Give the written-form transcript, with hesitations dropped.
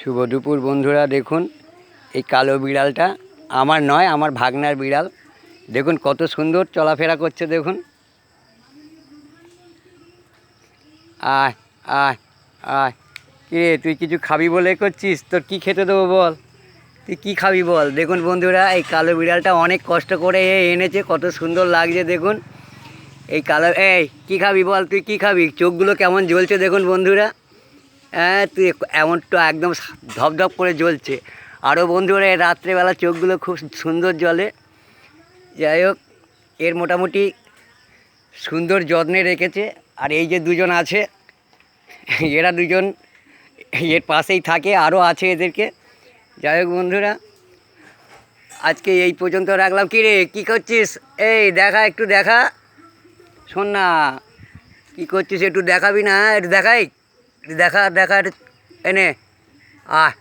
শুভ দুপুর বন্ধুরা। দেখুন এই কালো বিড়ালটা আমার নয়, আমার ভাগনার বিড়াল। দেখুন কত সুন্দর চলাফেরা করছে। দেখুন, আয় আয় আয়। কে তুই কিছু খাবি বলে করছিস? তোর কি খেতে দেবো বল? তুই কি খাবি বল? দেখুন বন্ধুরা, এই কালো বিড়ালটা অনেক কষ্ট করে এনেছে, কত সুন্দর লাগছে। দেখুন এই কালো, এই কী খাবি বল? তুই কি খাবি? চোখগুলো কেমন জ্বলছে দেখুন বন্ধুরা। হ্যাঁ, তুই এমন তো একদম ধপধপ করে জ্বলছে। আরও বন্ধুরা, এর রাত্রেবেলা চোখগুলো খুব সুন্দর জ্বলে। যাই হোক, এর মোটামুটি সুন্দর যত্নে রেখেছে। আর এই যে দুজন আছে, এরা দুজন এর পাশেই থাকে, আরও আছে এদেরকে। যাই হোক বন্ধুরা, আজকে এই পর্যন্ত রাখলাম। কী রে, কী করছিস? এই দেখা, একটু দেখা। শোন না, কী করছিস একটু দেখাবি না? একটু দেখাই, দেখা দেখা, এনে আহ।